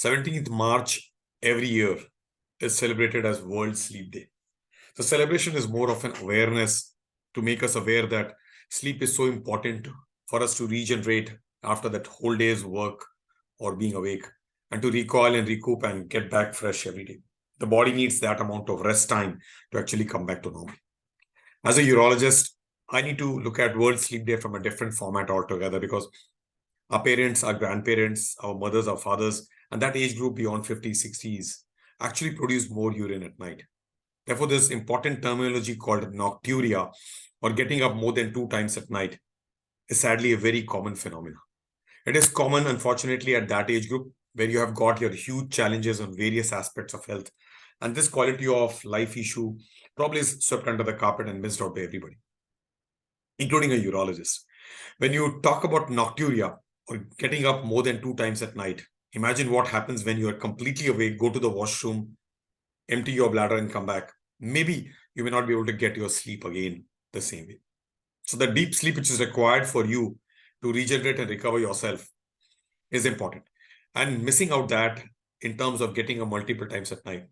17th March every year is celebrated as World Sleep Day. The celebration is more of an awareness to make us aware that sleep is so important for us to regenerate after that whole day's work or being awake, and to recoil and recoup and get back fresh every day. The body needs that amount of rest time to actually come back to normal. As a urologist, I need to look at World Sleep Day from a different format altogether, because our parents, our grandparents, our mothers, our fathers, and that age group beyond 50s, 60s actually produce more urine at night. Therefore, this important terminology called nocturia, or getting up more than 2 times at night, is sadly a very common phenomenon. It is common, unfortunately, at that age group where you have got your huge challenges on various aspects of health. And this quality of life issue probably is swept under the carpet and missed out by everybody, including a urologist. When you talk about nocturia, or getting up more than 2 times at night, imagine what happens when you are completely awake, go to the washroom, empty your bladder and come back. Maybe you may not be able to get your sleep again the same way. So the deep sleep which is required for you to regenerate and recover yourself is important. And missing out that in terms of getting up multiple times at night,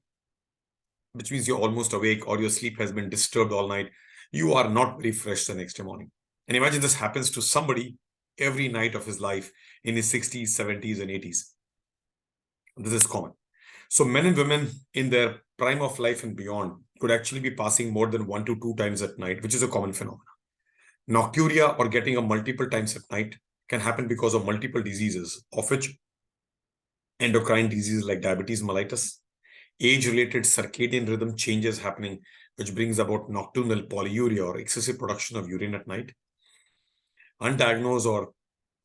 which means you're almost awake or your sleep has been disturbed all night, you are not very fresh the next morning. And imagine this happens to somebody every night of his life in his 60s, 70s, and 80s. This is common. So men and women in their prime of life and beyond could actually be passing more than 1 to 2 times at night, which is a common phenomenon. Nocturia, or getting up multiple times at night, can happen because of multiple diseases, of which endocrine diseases like diabetes mellitus, age-related circadian rhythm changes happening, which brings about nocturnal polyuria, or excessive production of urine at night, undiagnosed or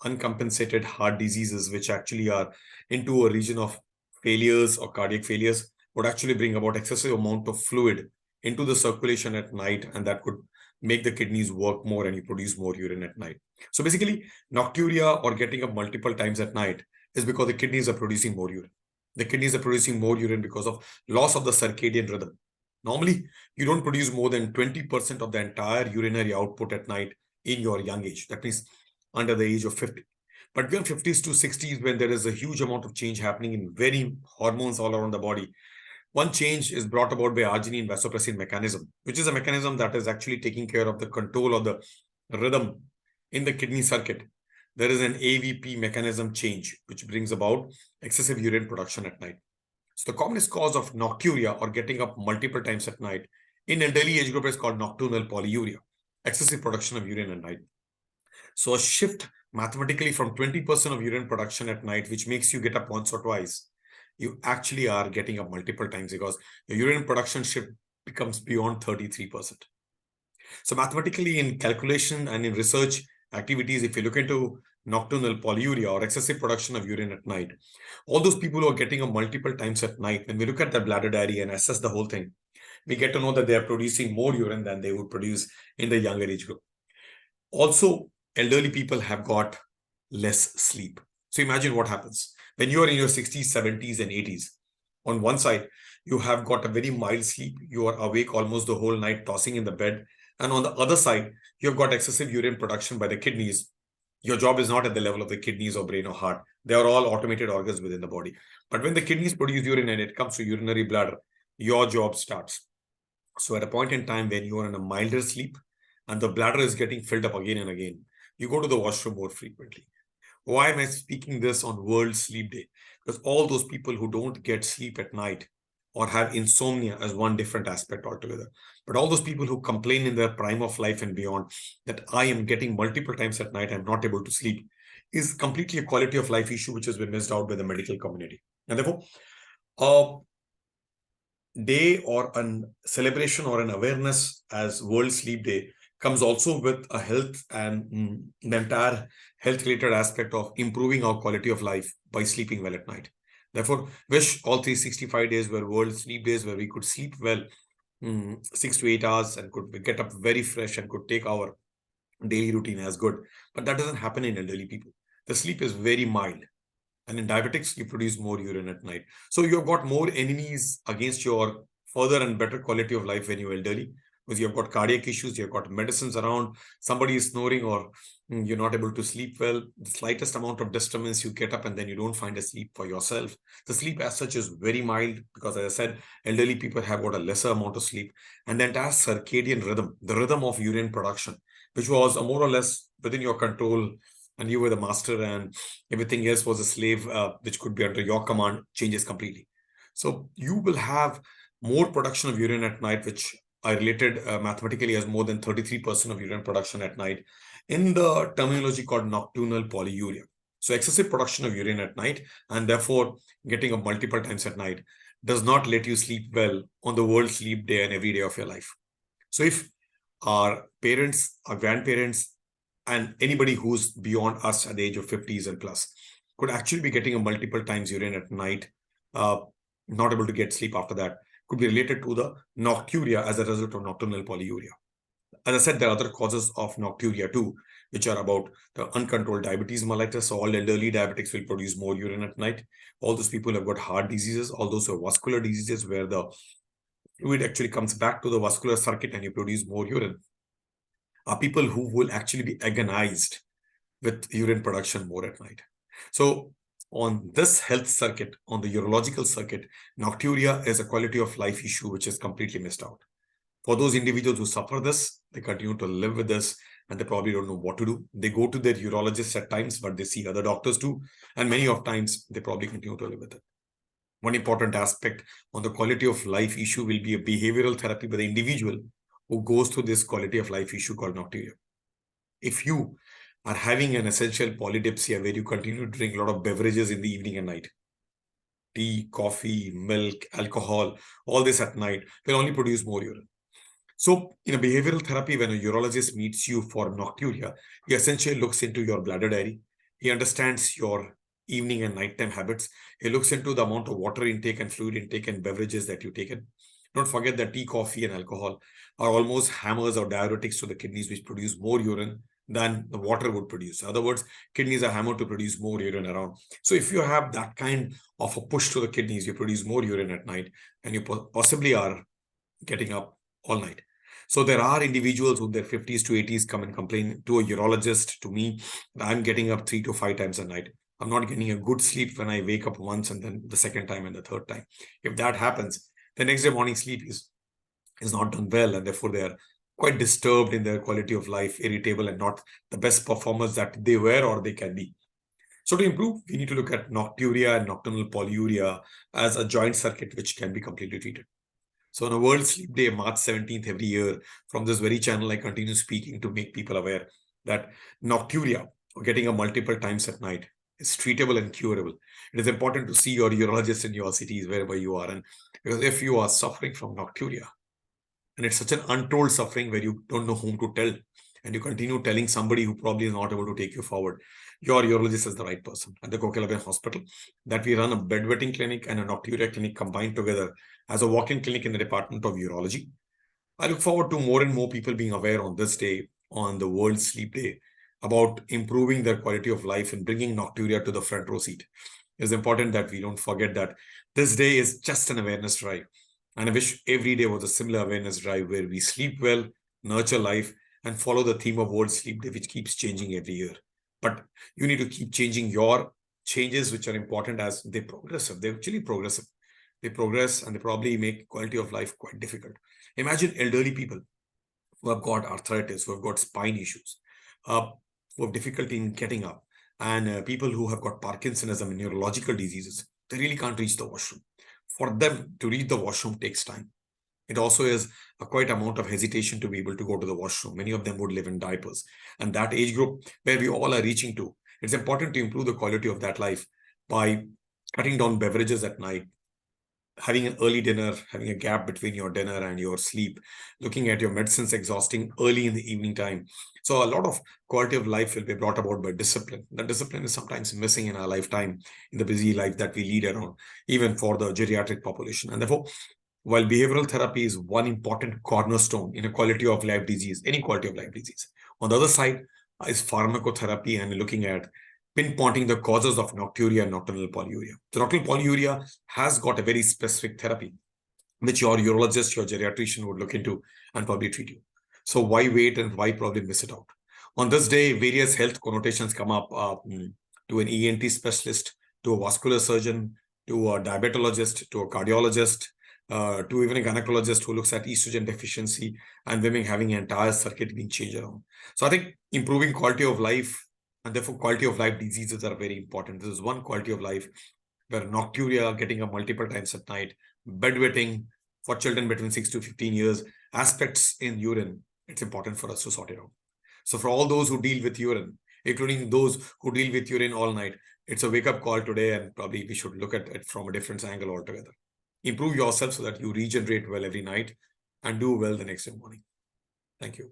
uncompensated heart diseases, which actually are into a region of failures or cardiac failures, would actually bring about excessive amount of fluid into the circulation at night, and that could make the kidneys work more and you produce more urine at night. So basically, nocturia, or getting up multiple times at night, is because the kidneys are producing more urine. The kidneys are producing more urine because of loss of the circadian rhythm. Normally, you don't produce more than 20% of the entire urinary output at night in your young age. That means under the age of 50. But beyond 50s to 60s, when there is a huge amount of change happening in very hormones all around the body, one change is brought about by arginine vasopressin mechanism, which is a mechanism that is actually taking care of the control of the rhythm in the kidney circuit. There is an AVP mechanism change, which brings about excessive urine production at night. So the commonest cause of nocturia, or getting up multiple times at night, in elderly age group is called nocturnal polyuria, excessive production of urine at night. So a shift mathematically from 20% of urine production at night, which makes you get up once or twice, you actually are getting up multiple times because your urine production shift becomes beyond 33%. So mathematically, in calculation and in research activities, if you look into nocturnal polyuria, or excessive production of urine at night, all those people who are getting up multiple times at night, when we look at their bladder diary and assess the whole thing, we get to know that they are producing more urine than they would produce in the younger age group. Also, elderly people have got less sleep. So imagine what happens when you are in your 60s, 70s, and 80s. On one side, you have got a very mild sleep. You are awake almost the whole night, tossing in the bed. And on the other side, you've got excessive urine production by the kidneys. Your job is not at the level of the kidneys or brain or heart. They are all automated organs within the body. But when the kidneys produce urine and it comes to urinary bladder, your job starts. So at a point in time when you are in a milder sleep and the bladder is getting filled up again and again, you go to the washroom more frequently. Why am I speaking this on World Sleep Day? Because all those people who don't get sleep at night or have insomnia as one different aspect altogether, but all those people who complain in their prime of life and beyond that I am getting multiple times at night, I'm not able to sleep, is completely a quality of life issue which has been missed out by the medical community. And therefore, a day or a celebration or an awareness as World Sleep Day comes also with a health and the entire health-related aspect of improving our quality of life by sleeping well at night. Therefore, wish all 365 days were World Sleep Days, where we could sleep well 6 to 8 hours and could get up very fresh and could take our daily routine as good. But that doesn't happen in elderly people. The sleep is very mild. And in diabetics, you produce more urine at night. So you've got more enemies against your further and better quality of life when you're elderly. because you've got cardiac issues, you've got medicines around, somebody is snoring, or you're not able to sleep well. The slightest amount of disturbance, you get up and then you don't find a sleep for yourself. The sleep as such is very mild because, as I said, elderly people have got a lesser amount of sleep. And the entire circadian rhythm, the rhythm of urine production, which was more or less within your control, and you were the master and everything else was a slave, which could be under your command, changes completely. So you will have more production of urine at night, which I related mathematically as more than 33% of urine production at night in the terminology called nocturnal polyuria. So excessive production of urine at night, and therefore getting up multiple times at night, does not let you sleep well on the world sleep day and every day of your life. So if our parents, our grandparents, and anybody who's beyond us at the age of 50s and plus could actually be getting a multiple times urine at night, not able to get sleep after that, could be related to the nocturia as a result of nocturnal polyuria. As I said, there are other causes of nocturia too, which are about the uncontrolled diabetes mellitus. So all elderly diabetics will produce more urine at night. All those people who have got heart diseases, all those who have vascular diseases where the fluid actually comes back to the vascular circuit and you produce more urine, are people who will actually be agonized with urine production more at night. So on this health circuit, on the urological circuit, nocturia is a quality of life issue which is completely missed out. For those individuals who suffer this, they continue to live with this and they probably don't know what to do. They go to their urologists at times, but they see other doctors too. And many of times they probably continue to live with it. One important aspect on the quality of life issue will be a behavioral therapy by the individual who goes through this quality of life issue called nocturia. If you are having an essential polydipsia where you continue to drink a lot of beverages in the evening and night, tea, coffee, milk, alcohol, all this at night will only produce more urine. So in a behavioral therapy, when a urologist meets you for nocturia, he essentially looks into your bladder diary. He understands your evening and nighttime habits. He looks into the amount of water intake and fluid intake and beverages that you take in. Don't forget that tea, coffee, and alcohol are almost hammers or diuretics to the kidneys, which produce more urine than the water would produce. In other words, kidneys are hammered to produce more urine around. So if you have that kind of a push to the kidneys, you produce more urine at night, and you possibly are getting up all night. So there are individuals who in their 50s to 80s come and complain to a urologist, to me, that I'm getting up 3 to 5 times a night. I'm not getting a good sleep when I wake up once and then the second time and the third time. If that happens, the next day morning sleep is not done well, and therefore they are quite disturbed in their quality of life, irritable, and not the best performers that they were or they can be. So to improve, we need to look at nocturia and nocturnal polyuria as a joint circuit which can be completely treated. So on a World Sleep Day, March 17th every year, from this very channel, I continue speaking to make people aware that nocturia, or getting up multiple times at night, is treatable and curable. It is important to see your urologist in your cities, wherever you are. And because if you are suffering from nocturia, and it's such an untold suffering where you don't know whom to tell, and you continue telling somebody who probably is not able to take you forward, your urologist is the right person. At the Kokilaben Hospital, that we run a bedwetting clinic and a nocturia clinic combined together as a walk-in clinic in the Department of Urology. I look forward to more and more people being aware on this day, on the World Sleep Day, about improving their quality of life and bringing nocturia to the front row seat. It's important that we don't forget that this day is just an awareness drive. And I wish every day was a similar awareness drive where we sleep well, nurture life, and follow the theme of World Sleep Day, which keeps changing every year. But you need to keep changing your changes, which are important as they progress. They're actually progressive. They progress and they probably make quality of life quite difficult. Imagine elderly people who have got arthritis, who have got spine issues, who have difficulty in getting up, and people who have got Parkinsonism and neurological diseases. They really can't reach the washroom. For them to reach the washroom takes time. It also is a quite amount of hesitation to be able to go to the washroom. Many of them would live in diapers. And that age group where we all are reaching to, it's important to improve the quality of that life by cutting down beverages at night, having an early dinner, having a gap between your dinner and your sleep, looking at your medicines exhausting early in the evening time. So a lot of quality of life will be brought about by discipline. The discipline is sometimes missing in our lifetime, in the busy life that we lead around, even for the geriatric population. And therefore, while behavioral therapy is one important cornerstone in a quality of life disease, any quality of life disease, on the other side is pharmacotherapy and looking at pinpointing the causes of nocturia and nocturnal polyuria. So nocturnal polyuria has got a very specific therapy. which your urologist, your geriatrician would look into and probably treat you. So why wait and why probably miss it out? On this day, various health connotations come up to an ENT specialist, to a vascular surgeon, to a diabetologist, to a cardiologist, to even a gynecologist who looks at estrogen deficiency and women having an entire circuit being changed around. So I think improving quality of life and therefore quality of life diseases are very important. This is one quality of life where nocturia, getting up multiple times at night, bedwetting for children between 6 to 15 years, aspects in urine, it's important for us to sort it out. So for all those who deal with urine, including those who deal with urine all night, it's a wake-up call today, and probably we should look at it from a different angle altogether. Improve yourself so that you regenerate well every night and do well the next morning. Thank you.